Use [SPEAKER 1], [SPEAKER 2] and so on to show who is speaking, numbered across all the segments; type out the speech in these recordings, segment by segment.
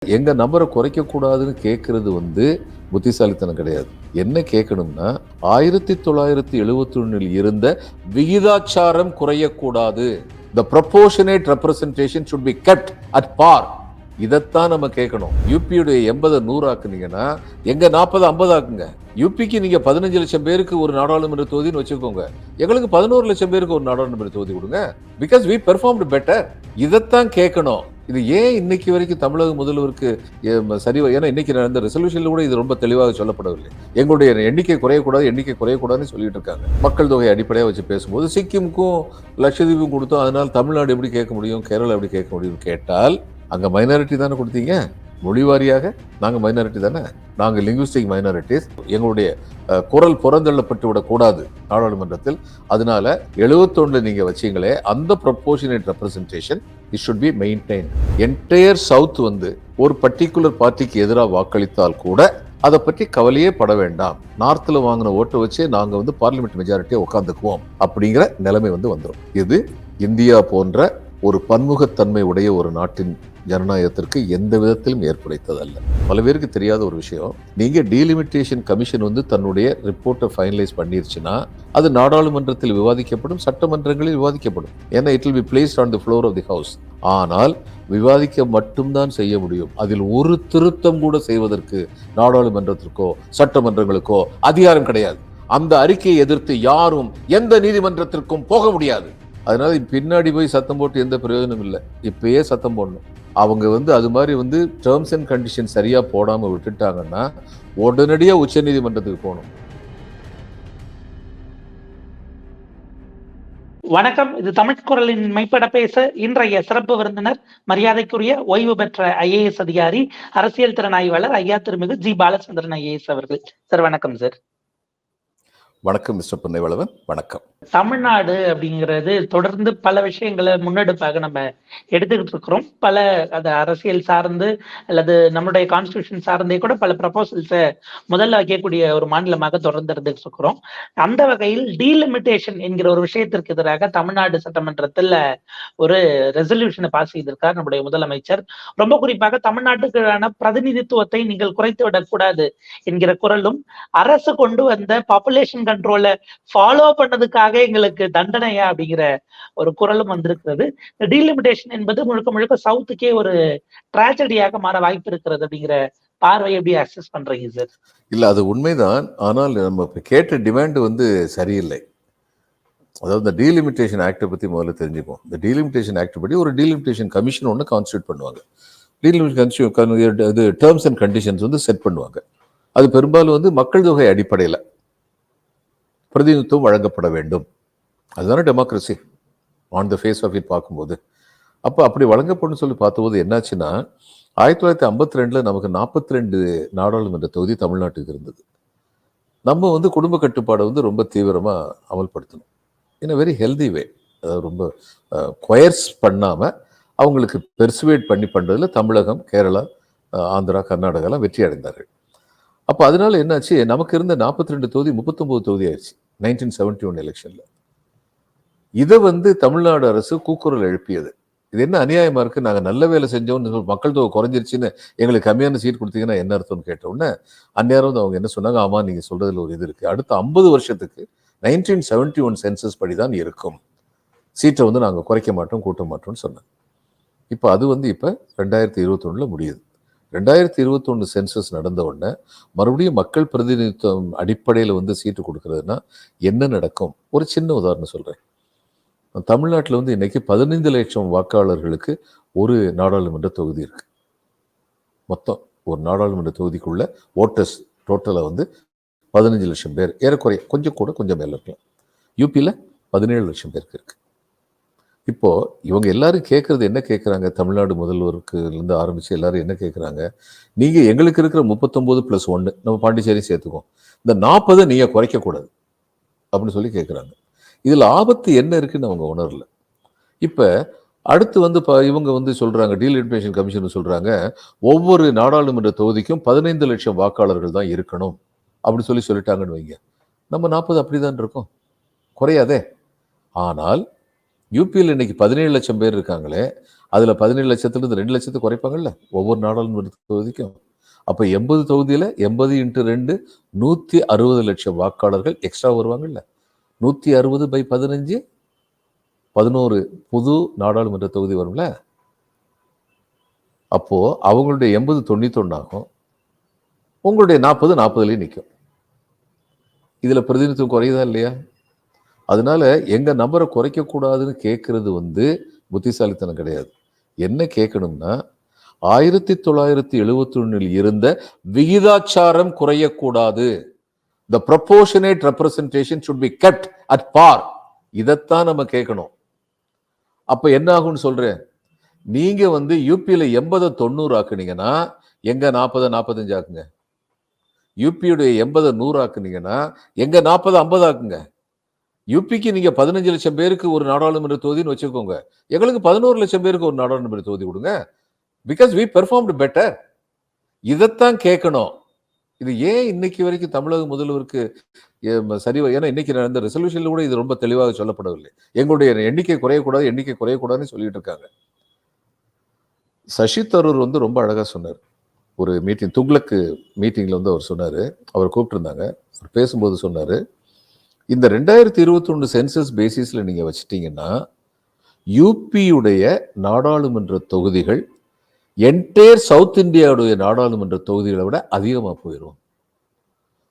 [SPEAKER 1] எங்க நம்பரை குறைக்க கூடாதுன்னு கேட்கறது புத்திசாலித்தனம் கிடையாது. என்ன கேட்கணும்னா 1971 இருந்த விகிதாச்சாரம் குறையக்கூடாது. The proportionate representation should be kept at par. இதைத்தான் நம்ம கேட்கணும். யூபியுடைய 80 100 ஆக்குனீங்கன்னா எங்க 40 50 ஆக்குங்க. யூபிக்கு நீங்க 15 லட்சம் பேருக்கு ஒரு நாடாளுமன்ற தொகுதின்னு வச்சுக்கோங்க, எங்களுக்கு 11 லட்சம் பேருக்கு ஒரு நாடாளுமன்ற தொகுதி கொடுங்க. Because we performed better. இதைத்தான் கேட்கணும். இது ஏன் இன்னைக்கு வரைக்கும் தமிழக முதல்வருக்கு சரி? ஏன்னா இன்னைக்கு நடந்த ரெசல்யூஷன்ல கூட இது ரொம்ப தெளிவாக சொல்லப்படவில்லை. எங்களுடைய எண்ணிக்கை குறையக்கூடாதுன்னு சொல்லிட்டு இருக்காங்க. மக்கள் தொகை அடிப்படையாக வச்சு பேசும்போது சிக்கிமுக்கும் லட்சத்தீவுக்கும் கொடுத்தோம், அதனால தமிழ்நாடு எப்படி கேட்க முடியும், கேரளா எப்படி கேட்க முடியும் கேட்டால், அங்க மைனாரிட்டி தானே கொடுத்தீங்க. மொழி வாரியாக நாங்க மைனாரிட்டி தானே, நாங்க லிங்குவிஸ்டிக் மைனாரிட்டிஸ். எங்களுடைய குரல் புறந்தள்ளப்பட்டு விடக்கூடாது நாடாளுமன்றத்தில். அதனால 71 நீங்க வச்சீங்களே, அந்த proportionate representation it should be maintain. Entire south ஒரு பர்டிகுலர் பார்ட்டிக்கு எதிராக வாக்களித்தால் கூட அதை பற்றி கவலையே பட வேண்டாம். நார்த்ல வாங்கின ஓட்டை வச்சு நாங்க பார்லிமெண்ட் மெஜாரிட்டியை உட்காந்துக்குவோம் அப்படிங்கிற நிலைமை வந்துடும். இது இந்தியா போன்ற ஒரு பன்முகத்தன்மை உடைய ஒரு நாட்டின் ஜனநாயகத்திற்கு எந்த விதத்திலும் ஏற்படுத்ததல்ல. பல பேருக்கு தெரியாத ஒரு விஷயம், நீங்க டீலிமிட்டேஷன் கமிஷன் தன்னுடைய ரிப்போர்ட்டை ஃபைனலைஸ் பண்ணிருச்சுன்னா அது நாடாளுமன்றத்தில் விவாதிக்கப்படும், சட்டமன்றங்களில் விவாதிக்கப்படும். ஏன்னா it will be placed on the floor of the house. ஆனால் விவாதிக்க மட்டும்தான் செய்ய முடியும். அதில் ஒரு திருத்தம் கூட செய்வதற்கு நாடாளுமன்றத்திற்கோ சட்டமன்றங்களுக்கோ அதிகாரம் கிடையாது. அந்த அறிக்கையை எதிர்த்து யாரும் எந்த நீதிமன்றத்திற்கும் போக முடியாது. அதனால பின்னாடி போய் சத்தம் போட்டு எந்த பிரயோஜனம் இல்லை. இப்பயே சத்தம் போடணும். அவங்க அது மாதிரி டேர்ம்ஸ் அண்ட் கண்டிஷன் சரியா போடாம விட்டுட்டாங்கன்னா உடனடியா உச்ச நீதிமன்றத்துக்கு போகணும்.
[SPEAKER 2] வணக்கம், இது தமிழ் குரலின் மெய்ப்பட பேச இன்றைய சிறப்பு விருந்தினர் மரியாதைக்குரிய ஓய்வு பெற்ற IAS அதிகாரி, அரசியல் திறன் ஆய்வாளர் ஐயா திருமிகு ஜி பாலச்சந்திரன் IAS அவர்கள். சார் வணக்கம். சார்
[SPEAKER 1] வணக்கம் மிஸ்டர் பொன்னைவளவன். வணக்கம்.
[SPEAKER 2] தமிழ்நாடு அப்படிங்கிறது தொடர்ந்து பல விஷயங்களை முன்னெடுப்பாக நம்ம எடுத்துக்கிட்டு இருக்கிறோம். பல அரசியல் சார்ந்து அல்லது நம்மளுடைய கான்ஸ்டிடியூஷன் சார்ந்தே கூட பல ப்ரப்போசல்ஸை முதல்ல வைக்கக்கூடிய ஒரு மாநிலமாக தொடர்ந்து இருந்துட்டு இருக்கிறோம். அந்த வகையில் டீலிமிட்டேஷன் என்கிற ஒரு விஷயத்திற்கு எதிராக தமிழ்நாடு சட்டமன்றத்தில் ஒரு ரெசல்யூஷனை பாஸ் செய்திருக்கார் நம்முடைய முதலமைச்சர். ரொம்ப குறிப்பாக தமிழ்நாட்டுக்கான பிரதிநிதித்துவத்தை நீங்கள் குறைத்து விடக்கூடாது என்கிற குரலும், அரசு கொண்டு வந்த பாப்புலேஷன் கண்ட்ரோலை ஃபாலோ பண்ணதுக்காக எங்களுக்கு தண்டனையா அப்படிங்கிற ஒரு குரலும் வந்திருக்கிறது. டீலிமிட்டேஷன் என்பது முழுக்க முழுக்க சவுத்துக்கே ஒரு டிராஜடியாக மாற வாய்ப்பு இருக்கிறது அப்படிங்கிற பார்வை எப்படி அக்சஸ் பண்றீங்க சார்?
[SPEAKER 1] இல்ல, அது உண்மைதான். ஆனால் நம்ம கேட்ட டிமாண்ட் சரியில்லை. அதாவது இந்த டீலிமிட்டேஷன் ஆக்டை பத்தி முதல்ல தெரிஞ்சுப்போம். இந்த டீலிமிட்டேஷன் ஆக்ட் படி ஒரு டீலிமிட்டேஷன் கமிஷன் ஒன்று கான்ஸ்டியூட் பண்ணுவாங்க. Delimitation terms and conditions set பண்ணுவாங்க. அது பெரும்பாலும் மக்கள் தொகை அடிப்படையில் பிரதிநிதித்துவம் வழங்கப்பட வேண்டும். அதுதானே democracy on the face of it பார்க்கும்போது. அப்போ அப்படி வழங்கப்படும் சொல்லி பார்த்தபோது என்னாச்சுன்னா, 1952 நமக்கு 42 நாடாளுமன்ற தொகுதி தமிழ்நாட்டுக்கு இருந்தது. நம்ம குடும்ப கட்டுப்பாடை ரொம்ப தீவிரமாக அமல்படுத்தணும். இன் அ வெரி ஹெல்தி வே. அதாவது ரொம்ப கொயர்ஸ் பண்ணாமல் அவங்களுக்கு பெர்சுவேட் பண்ணி பண்ணுறதுல தமிழகம், கேரளா, ஆந்திரா, கர்நாடகாலாம் வெற்றி அடைந்தார்கள். அப்போ அதனால என்னாச்சு, நமக்கு இருந்த 42 தொகுதி 39 தொகுதி ஆயிடுச்சு 1971 எலெக்ஷன்ல. இதை தமிழ்நாடு அரசு கூக்குரல் எழுப்பியது. இது என்ன அநியாயமா இருக்கு, நாங்கள் நல்ல வேலை செஞ்சோம்னு மக்கள் தொகை குறைஞ்சிருச்சுன்னு எங்களுக்கு கம்மியான சீட் கொடுத்தீங்கன்னா என்ன அர்த்தம்னு கேட்டோன்னே அந்நேரம் அவங்க என்ன சொன்னாங்க, ஆமா நீங்க சொல்றதுல ஒரு இது இருக்கு, அடுத்த 50 வருஷத்துக்கு 1971 சென்சஸ் படிதான் இருக்கும், சீட்டை நாங்கள் குறைக்க மாட்டோம் கூட்ட மாட்டோம்னு சொன்னாங்க. இப்போ அது இப்போ 2021 முடியுது. 2021 சென்சஸ் நடந்த உடனே மறுபடியும் மக்கள் பிரதிநிதித்துவம் அடிப்படையில் சீட்டு கொடுக்கறதுன்னா என்ன நடக்கும்? ஒரு சின்ன உதாரணம் சொல்றேன். தமிழ்நாட்டில் இன்னைக்கு 15 லட்சம் வாக்காளர்களுக்கு ஒரு நாடாளுமன்ற தொகுதி இருக்கு. மொத்தம் ஒரு நாடாளுமன்ற தொகுதிக்குள்ள ஓட்டர்ஸ் டோட்டலா 15 லட்சம் பேர், ஏறக்குறைய கொஞ்சம் கூட கொஞ்சம் மேல இருக்கலாம். யூபியில் 17 லட்சம் பேருக்கு இருக்கு. இப்போ இவங்க எல்லாரும் கேட்கறது என்ன கேட்குறாங்க, தமிழ்நாடு முதல்வருக்கு இருந்து ஆரம்பிச்சு எல்லாரும் என்ன கேட்குறாங்க, நீங்க எங்களுக்கு இருக்கிற 39+1 நம்ம பாண்டிச்சேரி சேர்த்துக்கோம், இந்த 40 நீங்க குறைக்கக்கூடாது அப்படின்னு சொல்லி கேட்குறாங்க. இதுல ஆபத்து என்ன இருக்குன்னு அவங்க உணரல. இப்ப அடுத்து இவங்க சொல்றாங்க, டீலிமிட்டேஷன் கமிஷன் சொல்றாங்க, ஒவ்வொரு நாடாளுமன்ற தொகுதிக்கும் 15 லட்சம் வாக்காளர்கள் தான் இருக்கணும் அப்படின்னு சொல்லிட்டாங்கன்னு வைங்க. நம்ம 40 அப்படிதான் இருக்கோம், குறையாதே. ஆனால் யூபியில் இன்னைக்கு 17 லட்சம் பேர் இருக்காங்களே, அதுல 17 லட்சத்திலிருந்து 2 லட்சத்துக்கு குறைப்பாங்கல்ல ஒவ்வொரு நாடாளுமன்ற தொகுதிக்கும். அப்ப 80 தொகுதியில 80 × 2 160 லட்சம் வாக்காளர்கள் எக்ஸ்ட்ரா வருவாங்கல்ல. 160/15 11 புது நாடாளுமன்ற தொகுதி வரும்ல. அப்போ அவங்களுடைய 80 91 ஆகும். உங்களுடைய 40 40லயும் நிற்கும். இதுல பிரதிநிதித்துவம் குறையுதா இல்லையா? அதனால எங்க நம்பரை குறைக்க கூடாதுன்னு கேட்கறது புத்திசாலித்தனம் கிடையாது. என்ன கேட்கணும்னா 1971 இருந்த விகிதாச்சாரம் குறையக்கூடாது. The proportionate representation should be kept at par. இதைத்தான் நம்ம கேட்கணும். அப்ப என்ன ஆகும்னு சொல்றேன். நீங்க யூபியில 80 90 ஆக்குனீங்கன்னா எங்க 40 45 ஆக்குங்க. யூபியுடைய 80 100 ஆக்குனீங்கன்னா எங்க 40 50 ஆக்குங்க. யூபிக்கு நீங்க 15 லட்சம் பேருக்கு ஒரு நாடாளுமன்ற தொகுதின்னு வச்சுக்கோங்க. எங்களுக்கு 11 லட்சம் பேருக்கு ஒரு நாடாளுமன்ற தொகுதி கொடுங்க. Because we performed better. இதைத்தான் கேட்கணும். இது ஏன் இன்னைக்கு வரைக்கும் தமிழக முதல்வருக்கு சரி? ஏன்னா இன்னைக்கு நடந்த ரெசல்யூஷன்ல கூட இது ரொம்ப தெளிவாக சொல்லப்படவில்லை. எங்களுடைய எண்ணிக்கை குறையக்கூடாதுன்னு சொல்லிட்டு இருக்காங்க. சசி தரூர் ரொம்ப அழகா சொன்னார். ஒரு மீட்டிங் துக்ளக் மீட்டிங்ல அவர் சொன்னாரு. அவர் கூப்பிட்டுருந்தாங்க. அவர் பேசும்போது சொன்னாரு, இந்த 2021 சென்சஸ் பேசிஸ்ல நீங்க வச்சிட்டீங்கன்னா யூபியுடைய நாடாளுமன்ற தொகுதிகள் என்டையர் சவுத் இந்தியாவுடைய நாடாளுமன்ற தொகுதிகளை விட அதிகமா போயிடும்.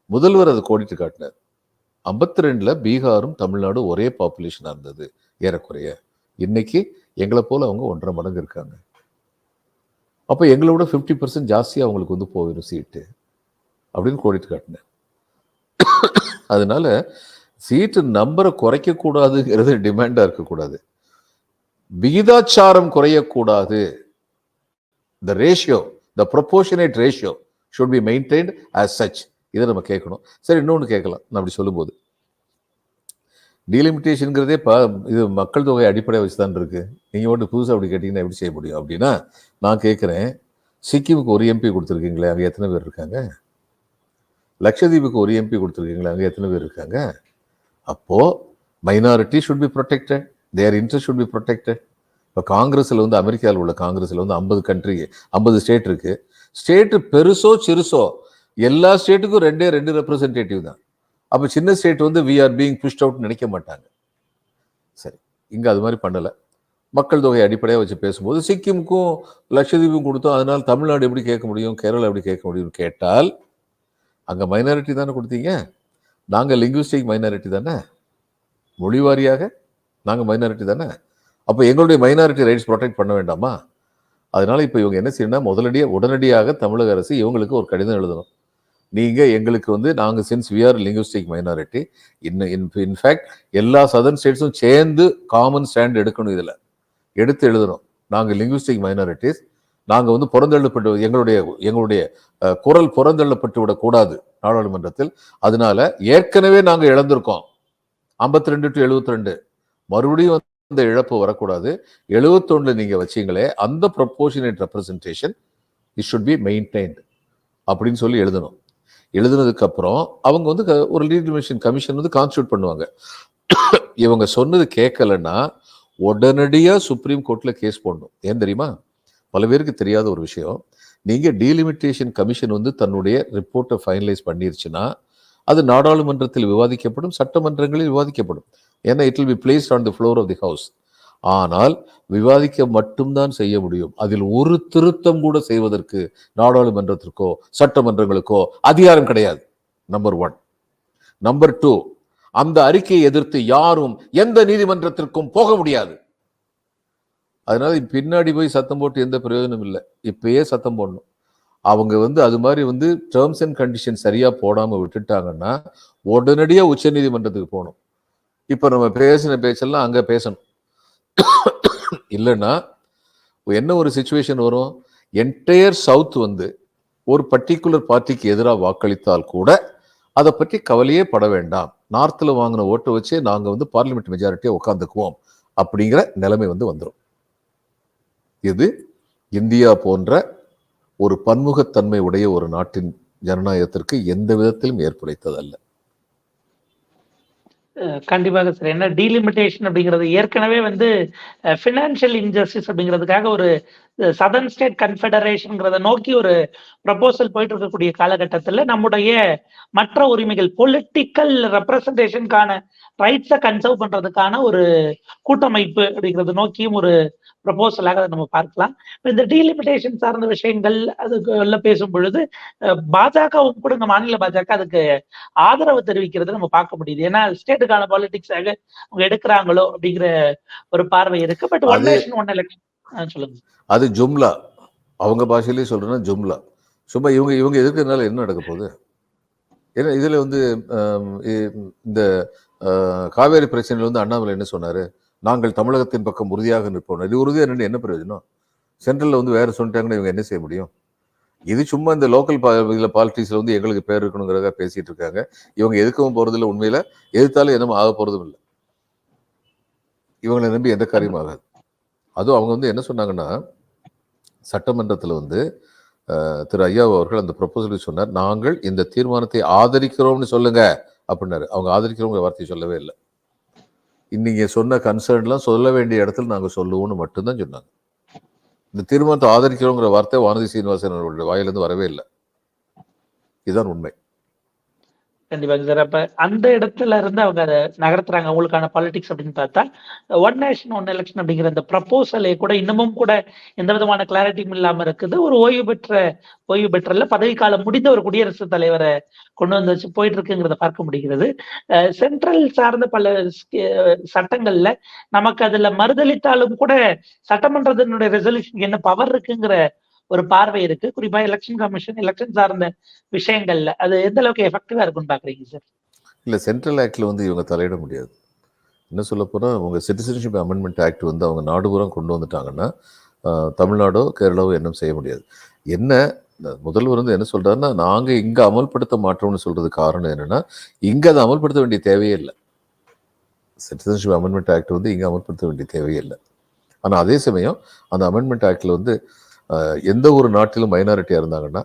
[SPEAKER 1] முதல்வர் அதை கோடிட்டு காட்டினார். 52ல பீகாரும் தமிழ்நாடும் ஒரே பாப்புலேஷனா இருந்தது ஏறக்குறைய. இன்னைக்கு எங்களை போல அவங்க 1.5 மடங்கு இருக்காங்க. அப்ப எங்களை விட 50% ஜாஸ்தியா அவங்களுக்கு போயிடும் சீட்டு அப்படின்னு கோடிட்டு காட்டினார். அதனால சீட்டு நம்பரை குறைக்க கூடாதுங்கிறது டிமாண்டா இருக்கக்கூடாது. விகிதாச்சாரம் குறையக்கூடாது. The ratio, the proportionate ratio should be maintained as such. இதை நம்ம கேட்கணும். சரி, இன்னொன்று கேட்கலாம். நான் அப்படி சொல்லும்போது டீலிமிட்டேஷன்ங்கிறதே இது மக்கள் தொகை அடிப்படையை வச்சுதான் இருக்கு. நீங்க புதுசாக அப்படி கேட்டீங்கன்னா எப்படி செய்ய முடியும் அப்படின்னா, நான் கேட்குறேன், சிக்கிமுக்கு ஒரு எம்பி கொடுத்துருக்கீங்களே, அங்கே எத்தனை பேர் இருக்காங்க? லட்சதீபுக்கு ஒரு எம்பி கொடுத்துருக்கீங்களே, அங்கே எத்தனை பேர் இருக்காங்க? அப்போ minority should be protected, there interest should be protected. இப்போ காங்கிரஸில் அமெரிக்காவில் உள்ள காங்கிரஸில் 50 ஸ்டேட் இருக்கு. ஸ்டேட்டு பெருசோ சிறுசோ எல்லா ஸ்டேட்டுக்கும் 2 ரெப்ரசன்டேட்டிவ் தான். அப்போ சின்ன state we are being pushed out நினைக்க மாட்டாங்க. சரி, இங்கே அது மாதிரி பண்ணலை. மக்கள் தொகை அடிப்படையாக வச்சு பேசும்போது சிக்கிமுக்கும் லட்சதீபுக்கும் கொடுத்தோம், அதனால தமிழ்நாடு எப்படி கேட்க முடியும், கேரளா எப்படி கேட்க முடியும்னு கேட்டால், அங்கே மைனாரிட்டி தானே கொடுத்தீங்க. நாங்கள் லிங்குவிஸ்டிக் மைனாரிட்டி தானே, மொழி வாரியாக நாங்கள் மைனாரிட்டி தானே. அப்போ எங்களுடைய மைனாரிட்டி ரைட்ஸ் ப்ரொடெக்ட் பண்ண வேண்டாமா? அதனால இப்போ இவங்க என்ன செய்யணும், உடனடியாக தமிழக அரசு இவங்களுக்கு ஒரு கடிதம் எழுதணும். நீங்க எங்களுக்கு நாங்கள் since we are linguistic minority, in fact எல்லா சதர்ன் ஸ்டேட்ஸும் சேர்ந்து காமன் ஸ்டாண்ட் எடுக்கணும். இதில் எடுத்து எழுதணும், நாங்கள் லிங்குவிஸ்டிக் மைனாரிட்டிஸ், நாங்கள் புறந்தள்ளப்பட்டு எங்களுடைய குரல் புறந்தள்ளப்பட்டு விடக்கூடாது நாடாளுமன்றத்தில். அதனால ஏற்கனவே நாங்கள் இழந்திருக்கோம் 52 to 72, மறுபடியும் இந்த இழப்பு வரக்கூடாது. 71 நீங்க வச்சீங்களே, அந்த proportionate representation it should be maintained அப்படின்னு சொல்லி எழுதணும். எழுதுனதுக்கு அப்புறம் அவங்க ஒரு லீகல் கமிஷன் கான்ஸ்டியூட் பண்ணுவாங்க. இவங்க சொன்னது கேட்கலன்னா உடனடியா சுப்ரீம் கோர்ட்ல கேஸ் போடணும். ஏன் தெரியுமா? பல பேருக்கு தெரியாத ஒரு விஷயம், நீங்க டீலிமிட்டேஷன் கமிஷன் தன்னுடைய ரிப்போர்ட்டை ஃபைனலைஸ் பண்ணிருச்சுன்னா அது நாடாளுமன்றத்தில் விவாதிக்கப்படும், சட்டமன்றங்களில் விவாதிக்கப்படும். ஏன்னா it will be placed on the floor of the house. ஆனால் விவாதிக்க மட்டும்தான் செய்ய முடியும். அதில் ஒரு திருத்தம் கூட செய்வதற்கு நாடாளுமன்றத்திற்கோ சட்டமன்றங்களுக்கோ அதிகாரம் கிடையாது. நம்பர் 1. நம்பர் 2, அந்த அறிக்கையை எதிர்த்து யாரும் எந்த நீதிமன்றத்திற்கும் போக முடியாது. அதனால பின்னாடி போய் சத்தம் போட்டு எந்த பிரயோஜனம் இல்லை. இப்பயே சத்தம் போடணும். அவங்க அது மாதிரி டேர்ம்ஸ் அண்ட் கண்டிஷன் சரியா போடாம விட்டுட்டாங்கன்னா உடனடியா உச்ச நீதிமன்றத்துக்கு போகணும். இப்ப நம்ம பேசின பேச்செல்லாம் அங்க பேசணும். இல்லைன்னா என்ன ஒரு சிச்சுவேஷன் வரும், என்டையர் சவுத் ஒரு பர்டிகுலர் பார்ட்டிக்கு எதிராக வாக்களித்தால் கூட அதை பற்றி கவலையே பட வேண்டாம், நார்த்தில் வாங்கின ஓட்டை வச்சு நாங்க பார்லிமெண்ட் மெஜாரிட்டியை உட்காந்துக்குவோம் அப்படிங்கிற நிலைமை வந்துடும். இது இந்தியா போன்ற ஒரு பன்முகத்தன்மை உடைய ஒரு நாட்டின் ஜனநாயகத்திற்கு எந்த விதத்திலும் ஏற்புடைத்ததல்ல.
[SPEAKER 2] கண்டிப்பாக சார். ஏன்னா டீலிமிட்டேஷன் அப்படிங்கிறது ஏற்கனவே வந்து ஃபினான்ஷியல் இன்ஜஸ்டிஸ் அப்படிங்கிறதுக்காக ஒரு சதர்ன் ஸ்டேட் கன்ஃபெடரேஷன்ங்கிறத நோக்கி ஒரு ப்ரப்போசல் போயிட்டு இருக்கக்கூடிய காலகட்டத்துல நம்முடைய மற்ற உரிமைகள் பொலிட்டிக்கல் ரெப்ரசன்டேஷனுக்கான ரைட்ஸை கன்சர்வ் பண்றதுக்கான ஒரு கூட்டமைப்பு அப்படிங்கிறத நோக்கியும் ஒரு ப்ரப்போசலாக அதை நம்ம பார்க்கலாம். இப்ப இந்த டீலிமிட்டேஷன் சார்ந்த விஷயங்கள் அதுக்குள்ள பேசும் பொழுது பாஜகவும் கூட இந்த மாநில பாஜக அதுக்கு ஆதரவு தெரிவிக்கிறது நம்ம பார்க்க முடியுது. ஏன்னா ஸ்டேட்டுக்கான பாலிடிக்ஸாக அவங்க எடுக்கிறாங்களோ அப்படிங்கிற ஒரு பார்வை இருக்கு. பட் ஒன்
[SPEAKER 1] அது
[SPEAKER 2] நேஷன் ஒன் எலெக்ஷன் சொல்லுங்க.
[SPEAKER 1] அது ஜும்லா. அவங்க பாஷையிலேயே சொல்றேன்னா ஜும்லா. சும்மா இவங்க இவங்க எதிர்க்கிறதுனால என்ன நடக்க போகுது? ஏன்னா இதுல வந்து இந்த காவேரி பிரச்சனையில் வந்து அண்ணாமலை என்ன சொன்னாரு? நாங்கள் தமிழகத்தின் பக்கம் உறுதியாக நிற்போம். இது உறுதியாக நின்று என்ன பிரயோஜனம்? சென்ட்ரல்ல வந்து வேற சொல்லிட்டாங்கன்னா இவங்க என்ன செய்ய முடியும்? இது சும்மா இந்த லோக்கல் இதில் பாலிட்டிக்ஸ்ல வந்து எங்களுக்கு பேர் இருக்கணுங்கிறத பேசிட்டு இருக்காங்க. இவங்க எதுக்கவும் போறதில்ல. உண்மையில எதிர்த்தாலும் என்னமோ ஆக போறதும் இல்லை. இவங்களை நம்பி எந்த காரியமும் ஆகாது. அதுவும் அவங்க வந்து என்ன சொன்னாங்கன்னா, சட்டமன்றத்தில் வந்து திரு ஐயா அவர்கள் அந்த ப்ரொபோசலுக்கு சொன்னார், நாங்கள் இந்த தீர்மானத்தை ஆதரிக்கிறோம்னு சொல்லுங்க அப்படின்னாரு. அவங்க ஆதரிக்கிறோங்கிற வார்த்தையை சொல்லவே இல்லை. நீங்க சொன்ன கன்சர்ன்லாம் சொல்ல வேண்டிய இடத்துல நாங்கள் சொல்லுவோம்னு மட்டும்தான் சொன்னாங்க. இந்த தீர்மானத்தை ஆதரிக்கிறோங்கிற வார்த்தை வானதி சீனிவாசன் அவர்களுடைய வாயிலிருந்து வரவே இல்லை. இதுதான் உண்மை.
[SPEAKER 2] கண்டிப்பாங்க சார். அப்ப அந்த இடத்துல இருந்து அவங்க அதை நகர்த்துறாங்க. அவங்களுக்கான பாலிடிக்ஸ் அப்படின்னு பார்த்தா, ஒன் நேஷன் ஒன் எலெக்ஷன் அப்படிங்கிற அந்த ப்ரப்போசலே கூட இன்னமும் கூட எந்த விதமான கிளாரிட்டியும் இல்லாம இருக்குது. ஒரு ஓய்வு பெற்றல்ல பதவிக்காலம் முடிந்த ஒரு குடியரசுத் தலைவரை கொண்டு வந்து வச்சு போயிட்டு இருக்குங்கிறத பார்க்க முடிகிறது. சென்ட்ரல் சார்ந்த பல சட்டங்கள்ல நமக்கு அதுல மறுதளித்தாலும் கூட சட்டமன்றத்தினுடைய ரெசல்யூஷன் என்ன பவர் இருக்குங்கிற ஒரு பார்வை இருக்கு. குறிப்பா எலெக்ஷன் கமிஷன் எலெக்ஷன் சார்ந்த விஷயங்கள்ல அது எந்த அளவுக்கு எஃபெக்டிவா இருக்கும்னு பாக்குறீங்க சார்?
[SPEAKER 1] இல்லை, சென்ட்ரல் ஆக்டில் வந்து இவங்க தலையிட முடியாது. என்ன சொல்ல போனால் அவங்க சிட்டிசன்ஷிப் அமெண்ட்மெண்ட் ஆக்ட் வந்து அவங்க நாடுபுறம் கொண்டு வந்துட்டாங்கன்னா தமிழ்நாடோ கேரளாவோ என்ன செய்ய முடியாது. என்ன முதல்வர் வந்து என்ன சொல்கிறாருன்னா, நாங்கள் இங்கே அமல்படுத்த மாட்டோம்னு சொல்கிறது காரணம் என்னென்னா, இங்கே அதை அமல்படுத்த வேண்டிய தேவையே இல்லை. சிட்டிசன்ஷிப் அமெண்ட்மெண்ட் ஆக்ட் வந்து இங்கே அமல்படுத்த வேண்டிய தேவையே இல்லை. ஆனால் அதே சமயம் அந்த அமெண்ட்மெண்ட் ஆக்டில் வந்து எந்த ஒரு நாட்டிலும் மைனாரிட்டியாக இருந்தாங்கன்னா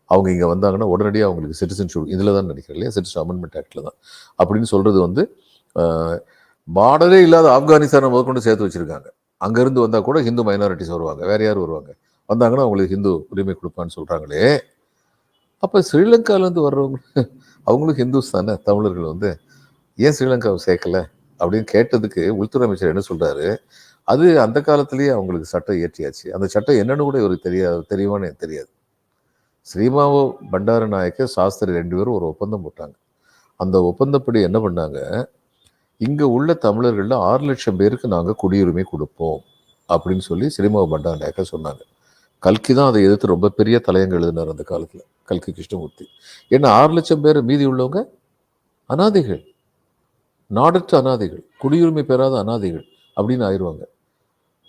[SPEAKER 1] அவங்க இங்கே வந்தாங்கன்னா உடனடியாக அவங்களுக்கு சிட்டிசன்ஷிப் இதில் தான் நினைக்கிறேன் இல்லையா, சிட்டிசன் அமெண்ட்மெண்ட் ஆக்டில் தான் அப்படின்னு சொல்கிறது வந்து பார்டரே இல்லாத ஆப்கானிஸ்தானை முதற்கொண்டு சேர்த்து வச்சுருக்காங்க. அங்கேருந்து வந்தால் கூட ஹிந்து மைனாரிட்டிஸ் வருவாங்க, வேறு யார் வருவாங்க, வந்தாங்கன்னா அவங்களுக்கு ஹிந்து உரிமை கொடுப்பான்னு சொல்கிறாங்களே. அப்போ ஸ்ரீலங்காவிலேருந்து வர்றவங்க அவங்களும் ஹிந்துஸ் தானே தமிழர்கள் வந்து, ஏன் ஸ்ரீலங்காவை சேர்க்கலை அப்படின்னு கேட்டதுக்கு உள்துறை அமைச்சர் என்ன சொல்கிறாரு, அது அந்த காலத்திலேயே அவங்களுக்கு சட்டம் இயற்றியாச்சு. அந்த சட்டம் என்னன்னு கூட இவருக்கு தெரியுமான்னு எனக்கு தெரியாது. ஸ்ரீமாவோ பண்டாரநாயக்க சாஸ்திரி 2 பேரும் ஒரு ஒப்பந்தம் போட்டாங்க. அந்த ஒப்பந்தப்படி என்ன பண்ணாங்க, இங்கே உள்ள தமிழர்களில் 6 லட்சம் பேருக்கு நாங்கள் குடியுரிமை கொடுப்போம் அப்படின்னு சொல்லி ஸ்ரீமாவோ பண்டாரநாயக்க சொன்னாங்க. கல்கி தான் அதை எதிர்த்து ரொம்ப பெரிய தலையங்க எழுதினார் அந்த காலத்தில், கல்கி கிருஷ்ணமூர்த்தி. ஏன்னா 6 லட்சம் பேர் மீதி உள்ளவங்க அனாதைகள், நாடற்ற அனாதைகள், குடியுரிமை பெறாத அனாதைகள் அப்படின்னு ஆயிடுவாங்க.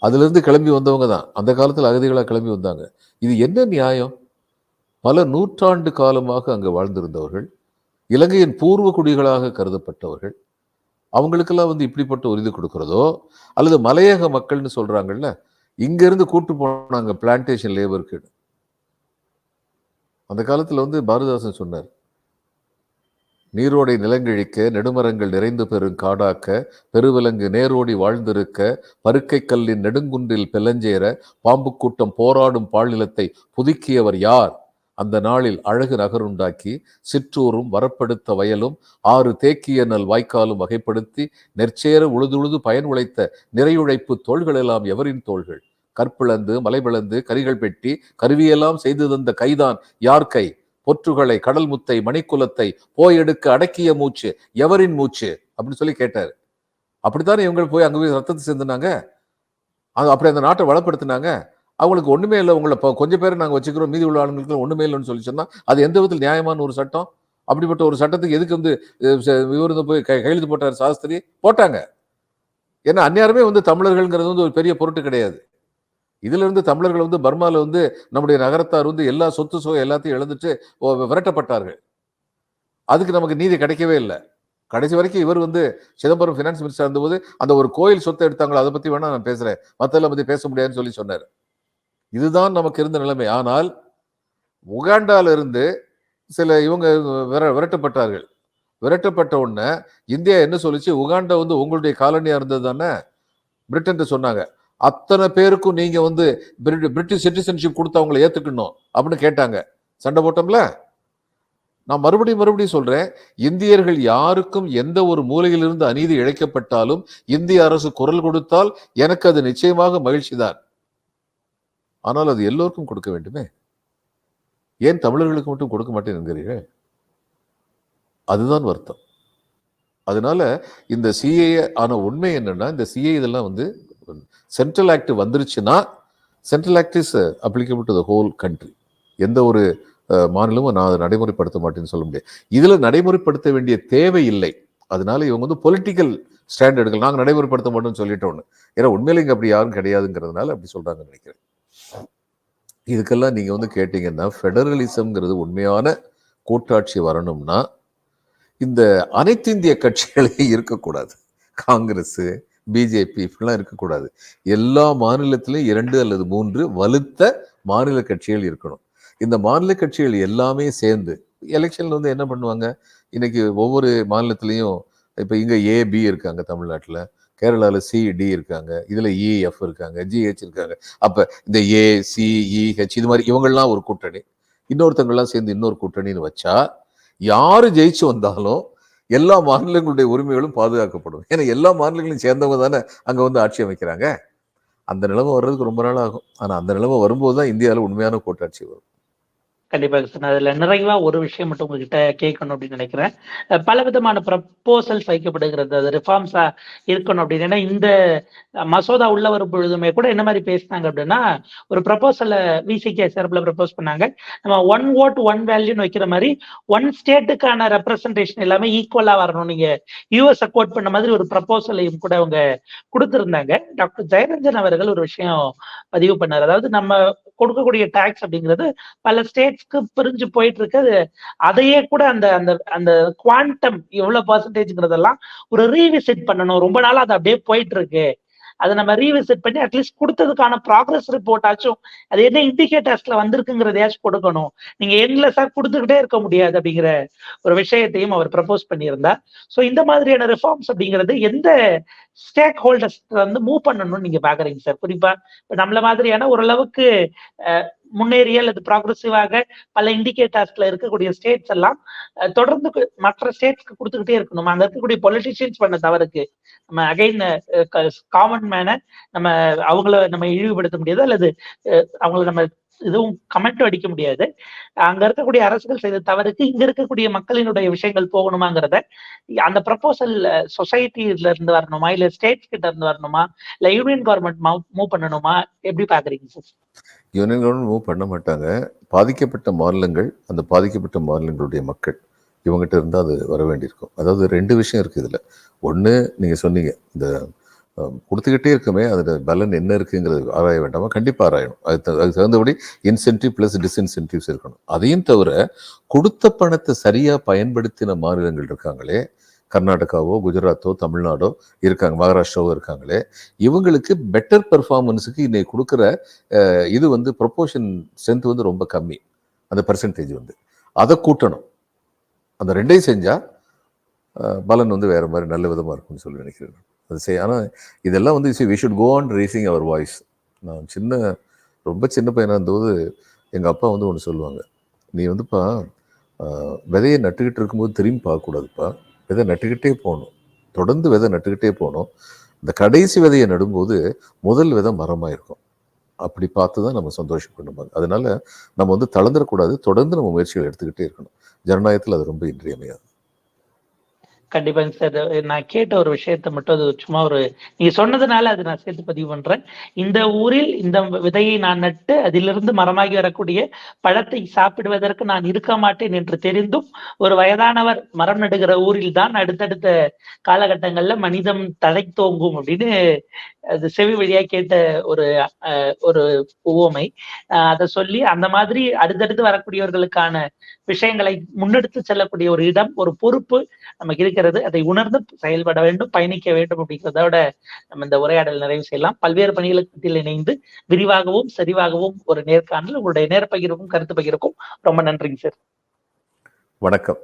[SPEAKER 1] அதுலேருந்து கிளம்பி வந்தவங்க தான் அந்த காலத்தில் அகதிகளாக கிளம்பி வந்தாங்க. இது என்ன நியாயம்? பல நூற்றாண்டு காலமாக அங்கே வாழ்ந்திருந்தவர்கள், இலங்கையின் பூர்வ குடிகளாக கருதப்பட்டவர்கள், அவங்களுக்கெல்லாம் வந்து இப்படிப்பட்ட உறுதி கொடுக்கறதோ, அல்லது மலையக மக்கள்னு சொல்றாங்கல்ல, இங்கிருந்து கூட்டு போனாங்க பிளான்டேஷன் லேபருக்கு. அந்த காலத்தில் வந்து பாரதிதாசன் சொன்னார், நீரோடை நிலங்கிழிக்க நெடுமரங்கள் நிறைந்து பெரும் காடாக்க பெருவிலங்கு நேரோடி வாழ்ந்திருக்க பருக்கை கல்லின் நெடுங்குன்றில் பெலஞ்சேர பாம்பு கூட்டம் போராடும் பாழ்நிலத்தை புதுக்கியவர் யார்? அந்த நாளில் அழகு நகருண்டாக்கி சிற்றூரும் வரப்படுத்த வயலும் 6 தேக்கிய நல் வாய்க்காலும் வகைப்படுத்தி நெற்சேர உழுதுழுது பயன் உழைத்த நிறையுழைப்பு தோள்கள் எல்லாம் எவரின் தோள்கள்? கற்பிளந்து மலைபிளந்து கரிகள் பெட்டி கருவியெல்லாம் செய்து தந்த கைதான் யார் கை? பொற்றுகளை கடல் முத்தை மணிக்குலத்தை போயெடுக்க அடக்கிய மூச்சு எவரின் மூச்சு அப்படின்னு சொல்லி கேட்டார். அப்படித்தானே இவங்க போய் அங்கே போய் ரத்தத்தை சேர்ந்துனாங்க, அப்படி அந்த நாட்டை வளப்படுத்தினாங்க. அவங்களுக்கு ஒண்ணுமே இல்லை, உங்களை கொஞ்சம் பேரை நாங்கள் வச்சுக்கிறோம், மீதி உள்ள ஆளுங்களுக்கு ஒண்ணுமே இல்லைன்னு சொல்லி சொன்னா அது எந்த விதத்தில் நியாயமான ஒரு சட்டம்? அப்படிப்பட்ட ஒரு சட்டத்துக்கு எதுக்கு வந்து இவர் போய் கையெழுத்து போட்டார் சாஸ்திரி? போட்டாங்க. ஏன்னா அந்நியாரமே வந்து தமிழர்கள்ங்கிறது வந்து ஒரு பெரிய பொருட்டு கிடையாது. இதுல இருந்து தமிழர்கள் வந்து பர்மாவில் வந்து நம்முடைய நகரத்தார் வந்து எல்லா சொத்து சுகம் எல்லாத்தையும் இழந்துட்டு விரட்டப்பட்டார்கள். அதுக்கு நமக்கு நீதி கிடைக்கவே இல்லை. கடைசி வரைக்கும் இவர் வந்து சிதம்பரம் ஃபினான்ஸ் மினிஸ்டர் இருந்தபோது அந்த ஒரு கோயில் சொத்தை எடுத்தாங்களோ அதை பத்தி வேணா நான் பேசுறேன், மத்தெல்லாம் பத்தி பேச முடியாதுன்னு சொல்லி சொன்னார். இதுதான் நமக்கு இருந்த நிலைமை. ஆனால் உகாண்டால இருந்து சில இவங்க விரட்டப்பட்டார்கள். விரட்டப்பட்ட உடனே இந்தியா என்ன சொல்லிச்சு, உகாண்டா வந்து உங்களுடைய காலனியா இருந்தது தானே பிரிட்டன் சொன்னாங்க. அத்தனை பேருக்கும் நீங்க வந்து பிரிட்டிஷ் சிட்டிசன்ஷிப் கொடுத்து அவங்களை ஏத்துக்கணும் அப்படின்னு கேட்டாங்க. சண்டை போட்டோம்ல. நான் மறுபடியும் சொல்றேன், இந்தியர்கள் யாருக்கும் எந்த ஒரு மூலையிலிருந்து அநீதி இழைக்கப்பட்டாலும் இந்திய அரசு குரல் கொடுத்தால் எனக்கு அது நிச்சயமாக மகிழ்ச்சி தான். ஆனால் அது எல்லோருக்கும் கொடுக்க வேண்டுமே. ஏன் தமிழர்களுக்கு மட்டும் கொடுக்க மாட்டேன் என்கிறீர்கள்? அதுதான் வருத்தம். அதனால இந்த சிஏ ஆன உண்மை என்னன்னா, இந்த சிஏ இதெல்லாம் வந்து சென்ட்ரல் ஆக்ட் வந்துருச்சுன்னா, central act is applicable to the whole country. எந்த ஒரு மாநிலமும் நான் அதை நடைமுறைப்படுத்த மாட்டேன்னு சொல்ல முடியாது. இதுல நடைமுறைப்படுத்த வேண்டிய தேவை இல்லை. அதனால இவங்க வந்து பொலிட்டிக்கல் ஸ்டாண்டர்டுகள் நாங்கள் நடைமுறைப்படுத்த மாட்டோம்னு சொல்லிட்டோன்னு. ஏன்னா உண்மையில இங்க அப்படி யாரும் கிடையாதுங்கிறதுனால அப்படி சொல்றாங்கன்னு நினைக்கிறேன். இதுக்கெல்லாம் நீங்க வந்து கேட்டீங்கன்னா, ஃபெடரலிசம்ங்கிறது உண்மையான கூட்டாட்சி வரணும்னா இந்த அனைத்து இந்திய கட்சிகளே இருக்கக்கூடாது. காங்கிரஸ், பிஜேபி இப்படிலாம் இருக்கக்கூடாது. எல்லா மாநிலத்திலும் 2 அல்லது 3 வலுத்த மாநில கட்சிகள் இருக்கணும். இந்த மாநில கட்சிகள் எல்லாமே சேர்ந்து எலெக்ஷன்ல வந்து என்ன பண்ணுவாங்க, இன்னைக்கு ஒவ்வொரு மாநிலத்திலையும் இப்போ இங்க ஏபி இருக்காங்க தமிழ்நாட்டில், கேரளாவில் சிடி இருக்காங்க, இதுல இஎஃப் இருக்காங்க, ஜிஹெச் இருக்காங்க. அப்ப இந்த ஏசிஇஹெச் இது மாதிரி இவங்கெல்லாம் ஒரு கூட்டணி, இன்னொருத்தவங்கெல்லாம் சேர்ந்து இன்னொரு கூட்டணின்னு வச்சா யாரு ஜெயிச்சு வந்தாலும் எல்லா மாநிலங்களுடைய உரிமைகளும் பாதுகாக்கப்படும். ஏன்னா எல்லா மாநிலங்களையும் சேர்ந்தவங்க தானே அங்க வந்து ஆட்சி அமைக்கிறாங்க. அந்த நிலைமை வர்றதுக்கு ரொம்ப நாள் ஆகும். ஆனா அந்த நிலைமை வரும்போது தான் இந்தியாவில் உண்மையான கூட்டாட்சி வரும்.
[SPEAKER 2] கண்டிப்பாக சார். அதுல நிறைவா ஒரு விஷயம் மட்டும் உங்ககிட்ட கேட்கணும் அப்படின்னு நினைக்கிறேன். பல விதமான ப்ரப்போசல்ஸ் வைக்கப்படுகிறது. அது ரிஃபார்ம்ஸா இருக்கணும் அப்படின்னு. ஏன்னா இந்த மசோதா உள்ள வரும் பொழுதுமே கூட என்ன மாதிரி பேசினாங்க அப்படின்னா, ஒரு ப்ரப்போசலை விசிகே சார்பில் ப்ரப்போஸ் பண்ணாங்க. நம்ம 1 vote 1 வேல்யூன்னு வைக்கிற மாதிரி 1 ஸ்டேட்டுக்கான ரெப்ரசன்டேஷன் எல்லாமே ஈக்குவலா வரணும். நீங்க யூஎஸ் கோட் பண்ண மாதிரி ஒரு ப்ரப்போசலையும் கூட அவங்க கொடுத்திருந்தாங்க. டாக்டர் ஜெயரஞ்சன் அவர்கள் ஒரு விஷயம் பதிவு பண்ணார். அதாவது நம்ம கொடுக்கக்கூடிய டாக்ஸ் அப்படிங்கிறது பல ஸ்டேட்ஸ்க்கு பிரிஞ்சு போயிட்டு இருக்கு. அதையே கூட அந்த அந்த அந்த குவாண்டம் எவ்வளவு பர்சன்டேஜ்ங்கிறதெல்லாம் ஒரு ரீவிசிட் பண்ணணும். ரொம்ப நாளா அது அப்படியே போயிட்டு இருக்கு. அதை நம்ம ரீவிசிட் பண்ணி அட்லீஸ்ட் கொடுத்ததுக்கான ப்ராக்ரஸ் ரிப்போர்ட் ஆச்சும் அது என்ன இண்டிகேட்டர்ஸ்ல வந்திருக்குங்கிறதையாச்சும் கொடுக்கணும். நீங்க எண்ட்லெஸ்ஸா கொடுத்துக்கிட்டே இருக்க முடியாது அப்படிங்கிற ஒரு விஷயத்தையும் அவர் ப்ரப்போஸ் பண்ணியிருந்தார். ஸோ இந்த மாதிரியான ரிஃபார்ம்ஸ் அப்படிங்கிறது எந்த ஸ்டேக் ஹோல்டர்ஸ் வந்து மூவ் பண்ணணும்னு நீங்க பாக்குறீங்க சார்? குறிப்பா இப்ப நம்மள மாதிரியான ஓரளவுக்கு முன்னேறிய அல்லது ப்ராக்ரஸிவாக பல இண்டிகேட்டர்ஸ்ல இருக்கக்கூடிய ஸ்டேட்ஸ் எல்லாம் தொடர்ந்து மற்ற ஸ்டேட்ஸ்க்கு கொடுத்துக்கிட்டே இருக்கணும். அங்க இருக்கக்கூடிய பொலிட்டிஷியன்ஸ் பண்ண தவறுக்கு நம்ம அகைன் காமன் மேன நம்ம அவங்கள நம்ம இழிவுபடுத்த முடியாது அல்லது அவங்கள நம்ம எதுவும் கமெண்ட் அடிக்க முடியாது. அங்க இருக்கக்கூடிய அரசுகள் செய்த தவறுக்கு இங்க இருக்கக்கூடிய மக்களினுடைய விஷயங்கள் போகணுமாங்கிறத அந்த ப்ரப்போசல் சொசைட்டில இருந்து வரணுமா, இல்ல ஸ்டேட்ஸ் கிட்ட இருந்து வரணுமா, இல்ல யூனியன் கவர்மெண்ட் மூவ் பண்ணணுமா, எப்படி பாக்குறீங்க சார்?
[SPEAKER 1] யூனியன் கவர்மெண்ட் மூவ் பண்ண மாட்டாங்க. பாதிக்கப்பட்ட மாநிலங்கள், அந்த பாதிக்கப்பட்ட மாநிலங்களுடைய மக்கள் இவங்ககிட்ட இருந்தால் அது வர வேண்டியிருக்கும். அதாவது 2 விஷயம் இருக்குது இதில். ஒன்று நீங்கள் சொன்னீங்க, இந்த கொடுத்துக்கிட்டே இருக்குமே அதில் பலன் என்ன இருக்குங்கிறது ஆராய வேண்டாமா? கண்டிப்பாக ஆராயணும். அதுக்கு தகுந்தபடி இன்சென்டிவ் ப்ளஸ் டிஸ்இன்சென்டிவ்ஸ் இருக்கணும். அதையும் தவிர கொடுத்த பணத்தை சரியாக பயன்படுத்தின மாநிலங்கள் இருக்காங்களே, கர்நாடகாவோ குஜராத்தோ தமிழ்நாடோ இருக்காங்க, மகாராஷ்டிராவோ இருக்காங்களே, இவங்களுக்கு பெட்டர் பெர்ஃபார்மன்ஸுக்கு இன்னைக்கு கொடுக்குற இது வந்து ப்ரொப்போர்ஷன் ஸ்ட்ரென்த் வந்து ரொம்ப கம்மி. அந்த பர்சன்டேஜ் வந்து அதை கூட்டணும். அந்த 2ஐயும் செஞ்சால் பலன் வந்து வேறு மாதிரி நல்ல விதமாக இருக்கும்னு சொல்லி நினைக்கிறேன். அது ஆனால் இதெல்லாம் வந்து we should go on raising our voice. நான் ரொம்ப சின்ன பையனாக இருந்தபோது எங்கள் அப்பா வந்து ஒன்று சொல்லுவாங்க, நீ வந்துப்பா விதையை நட்டுக்கிட்டு இருக்கும்போது திரும்பி பார்க்கக்கூடாதுப்பா, விதை நட்டுக்கிட்டே போகணும், தொடர்ந்து விதை நட்டுக்கிட்டே போகணும். இந்த கடைசி விதையை நடும்போது முதல் விதை மரமாக இருக்கும். அப்படி பார்த்து தான் நம்ம சந்தோஷப்படணும். அதனால நம்ம வந்து தளர்ந்துடக்கூடாது, தொடர்ந்து நம்ம முயற்சிகள் எடுத்துக்கிட்டே இருக்கணும். ஜனநாயகத்தில் அது ரொம்ப இன்றியமையாது.
[SPEAKER 2] கண்டிப்பாங்க சார். நான் கேட்ட ஒரு விஷயத்த மட்டும் அது சும்மா நீங்க சொன்னதுனால அது நான் சேர்த்து பதிவு பண்றேன். இந்த ஊரில் இந்த விதையை நான் நட்டு அதிலிருந்து மரமாகி வரக்கூடிய பழத்தை சாப்பிடுவதற்கு நான் இருக்க மாட்டேன் என்று தெரிந்தும் ஒரு வயதானவர் மரம் நடுகிற ஊரில் தான் அடுத்தடுத்த காலகட்டங்கள்ல மனிதம் தழைத்தோங்கும் அப்படின்னு அது செவி வழியா கேட்ட ஒரு ஒரு உவமை. அதை சொல்லி அந்த மாதிரி அடுத்தடுத்து வரக்கூடியவர்களுக்கான விஷயங்களை முன்னெடுத்து செல்லக்கூடிய ஒரு இடம், ஒரு பொறுப்பு நமக்கு இருக்கிறது. அதை உணர்ந்து செயல்பட வேண்டும், பயணிக்க வேண்டும் அப்படிங்கிறதோட நம்ம இந்த உரையாடல் நிறைவு செய்யலாம். பல்வேறு பணிகளுக்கு இணைந்து விரிவாகவும் சரிவாகவும் ஒரு நேர்காணல், உங்களுடைய நேர்பகிர்வுக்கும் கருத்து பகிர்வுக்கும் ரொம்ப நன்றிங்க சார்.
[SPEAKER 1] வணக்கம்.